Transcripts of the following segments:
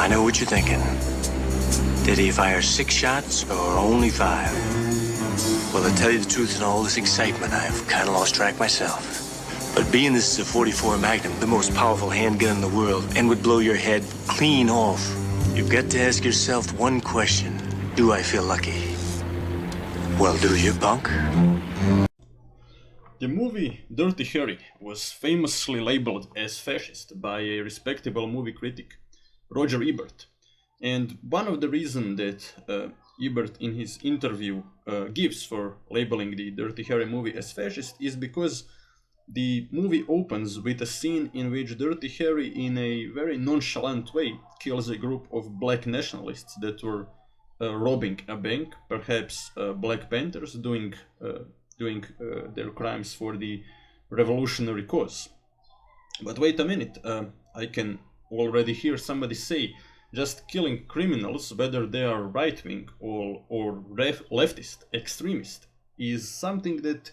I know what you're thinking. Did he fire 6 shots or only 5? Well, to tell you the truth, in all this excitement, I've kind of lost track myself. But being this is a 44 Magnum, the most powerful handgun in the world, and would blow your head clean off, you've got to ask yourself one question. Do I feel lucky? Well, do you, punk? The movie Dirty Harry was famously labeled as fascist by a respectable movie critic, Roger Ebert. And one of the reasons that Ebert in his interview gives for labeling the Dirty Harry movie as fascist is because the movie opens with a scene in which Dirty Harry, in a very nonchalant way, kills a group of black nationalists that were robbing a bank, perhaps Black Panthers doing their crimes for the revolutionary cause. But wait a minute, I can already hear somebody say just killing criminals, whether they are right-wing or leftist, extremist, is something that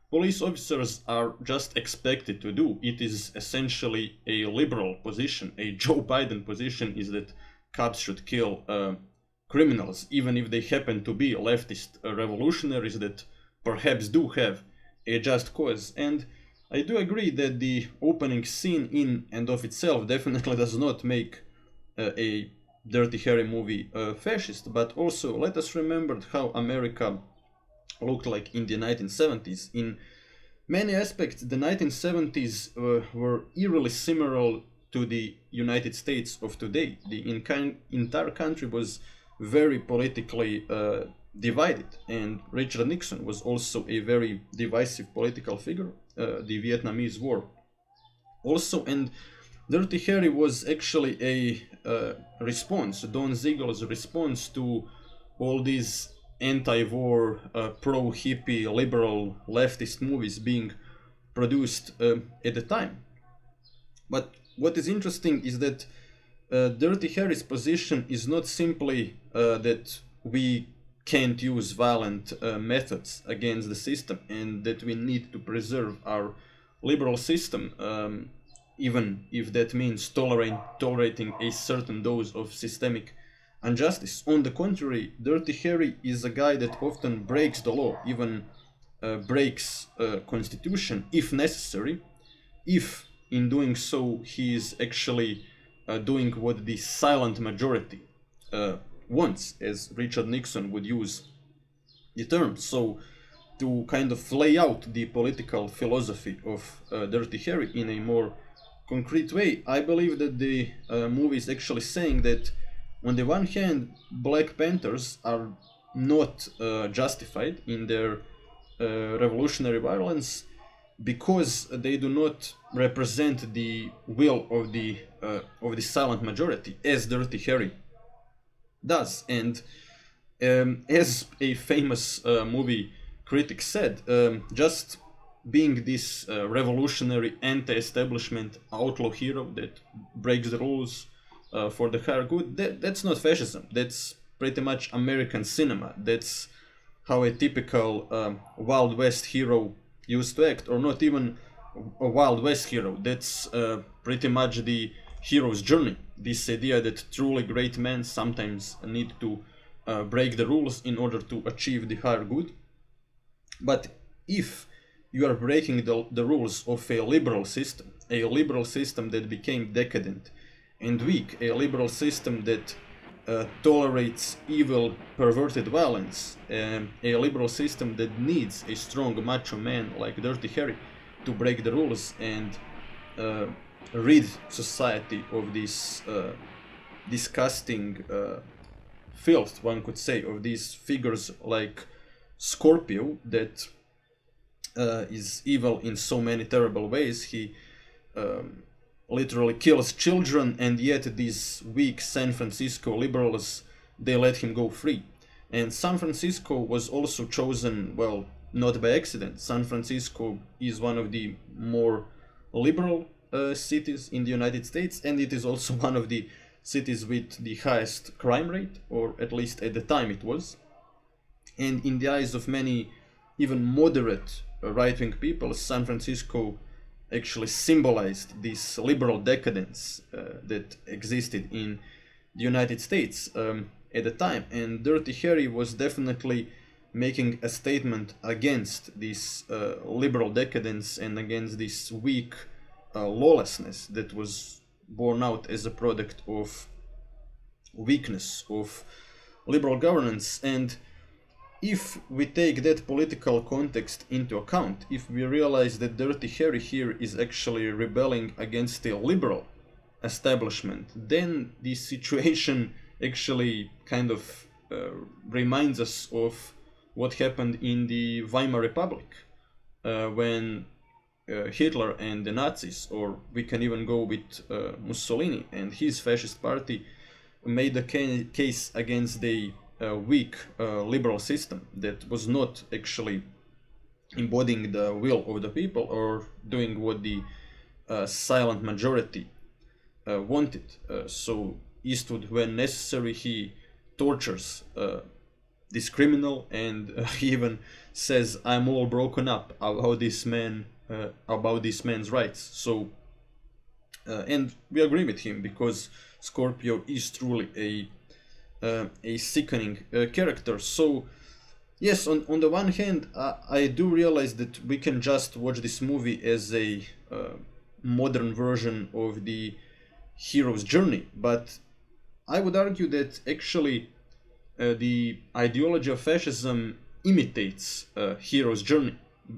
police officers are just expected to do. It is essentially a liberal position. A Joe Biden position is that cops should kill criminals, even if they happen to be leftist revolutionaries that perhaps do have a just cause. And I do agree that the opening scene in and of itself definitely does not make a Dirty Harry movie fascist, but also let us remember how America looked like in the 1970s. In many aspects, the 1970s were eerily similar to the United States of today. The entire country was very politically divided, and Richard Nixon was also a very divisive political figure. The Vietnamese War also, and Dirty Harry was actually a response, Don Siegel's response to all these anti-war, pro-hippie, liberal, leftist movies being produced at the time. But what is interesting is that Dirty Harry's position is not simply that we can't use violent methods against the system and that we need to preserve our liberal system, even if that means tolerating a certain dose of systemic injustice. On the contrary, Dirty Harry is a guy that often breaks the law, even breaks constitution if necessary, if in doing so he is actually doing what the silent majority wants, as Richard Nixon would use the term. So to kind of lay out the political philosophy of Dirty Harry in a more concrete way, I believe that the movie is actually saying that on the one hand, Black Panthers are not justified in their revolutionary violence because they do not represent the will of the silent majority, as Dirty Harry does. And as a famous movie critic said, just being this revolutionary anti-establishment outlaw hero that breaks the rules for the higher good, that's not fascism. That's pretty much American cinema. That's how a typical Wild West hero used to act, or not even a Wild West hero. That's pretty much the hero's journey. This idea that truly great men sometimes need to break the rules in order to achieve the higher good. But if you are breaking the rules of a liberal system that became decadent and weak, a liberal system that tolerates evil, perverted violence, a liberal system that needs a strong macho man like Dirty Harry to break the rules and rid society of this disgusting filth, one could say, of these figures like Scorpio that is evil in so many terrible ways. He literally kills children, and yet these weak San Francisco liberals, they let him go free. And San Francisco was also chosen, well, not by accident. San Francisco is one of the more liberal cities in the United States, and it is also one of the cities with the highest crime rate, or at least at the time it was. And in the eyes of many even moderate right-wing people, San Francisco actually symbolized this liberal decadence that existed in the United States at the time, and Dirty Harry was definitely making a statement against this liberal decadence and against this weak lawlessness that was born out as a product of weakness of liberal governance. And if we take that political context into account, if we realize that Dirty Harry here is actually rebelling against the liberal establishment, then the situation actually kind of reminds us of what happened in the Weimar Republic when Hitler and the Nazis, or we can even go with Mussolini and his fascist party, made a case against the weak liberal system that was not actually embodying the will of the people or doing what the silent majority wanted. So Eastwood, when necessary, he tortures this criminal, and he even says, "I'm all broken up about this man's rights." So, and we agree with him, because Scorpio is truly a sickening character. So, yes, on the one hand, I do realize that we can just watch this movie as a modern version of the hero's journey, but I would argue that actually the ideology of fascism imitates hero's journey,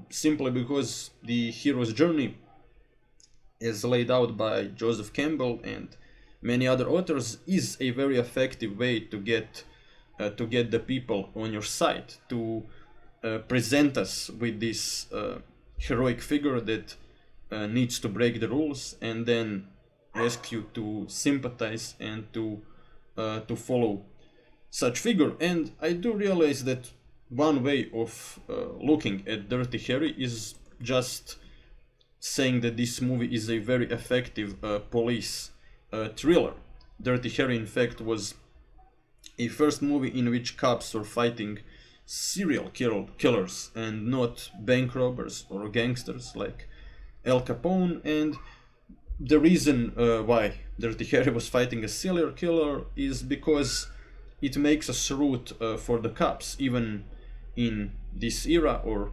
simply because the hero's journey, as laid out by Joseph Campbell and many other authors, is a very effective way to get the people on your side, to present us with this heroic figure that needs to break the rules, and then ask you to sympathize and to follow such figure. And I do realize that one way of looking at Dirty Harry is just saying that this movie is a very effective police thriller. Dirty Harry, in fact, was a first movie in which cops were fighting serial killers and not bank robbers or gangsters like Al Capone. And the reason why Dirty Harry was fighting a serial killer is because it makes us root for the cops, even in this era, or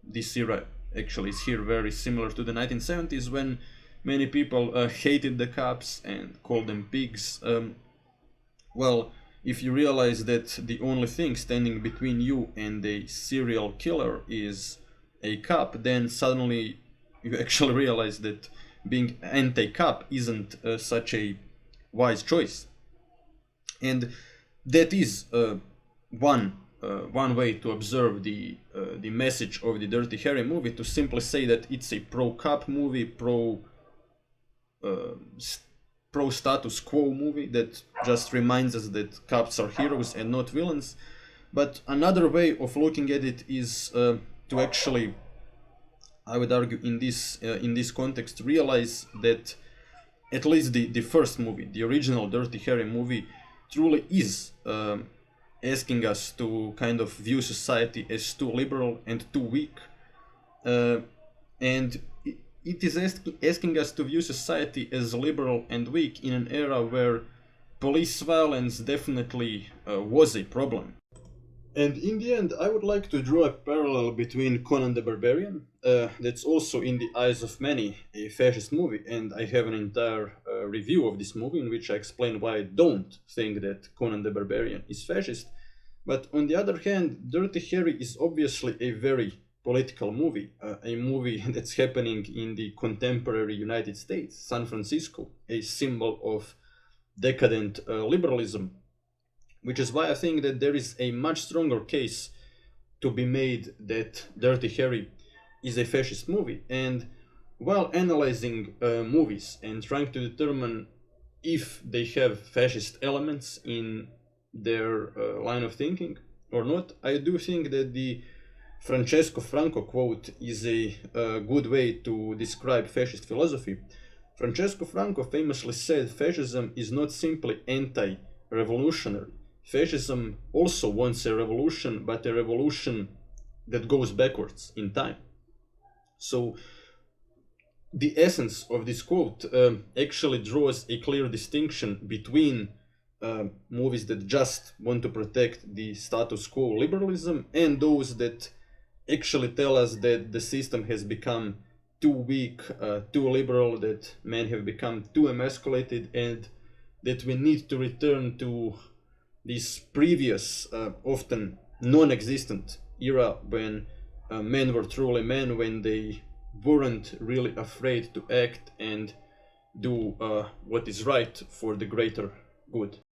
this era actually is here very similar to the 1970s, when many people hated the cops and called them pigs. Well, if you realize that the only thing standing between you and a serial killer is a cop, then suddenly you actually realize that being anti-cop isn't such a wise choice. And that is one way to observe the message of the Dirty Harry movie, to simply say that it's a pro-cop movie, pro status quo movie that just reminds us that cops are heroes and not villains. But another way of looking at it is to actually, I would argue, in this context, realize that at least the first movie, the original Dirty Harry movie, truly is asking us to kind of view society as too liberal and too weak, and it is asking us to view society as liberal and weak in an era where police violence definitely was a problem. And in the end, I would like to draw a parallel between Conan the Barbarian, that's also in the eyes of many a fascist movie, and I have an entire review of this movie in which I explain why I don't think that Conan the Barbarian is fascist. But on the other hand, Dirty Harry is obviously a very political movie, a movie that's happening in the contemporary United States, San Francisco, a symbol of decadent liberalism. Which is why I think that there is a much stronger case to be made that Dirty Harry is a fascist movie. And while analyzing movies and trying to determine if they have fascist elements in their line of thinking or not, I do think that the Francesco Franco quote is a good way to describe fascist philosophy. Francesco Franco famously said fascism is not simply anti-revolutionary. Fascism also wants a revolution, but a revolution that goes backwards in time. So the essence of this quote actually draws a clear distinction between movies that just want to protect the status quo liberalism, and those that actually tell us that the system has become too weak, too liberal, that men have become too emasculated, and that we need to return to this previous, often non-existent era when men were truly men, when they weren't really afraid to act and do what is right for the greater good.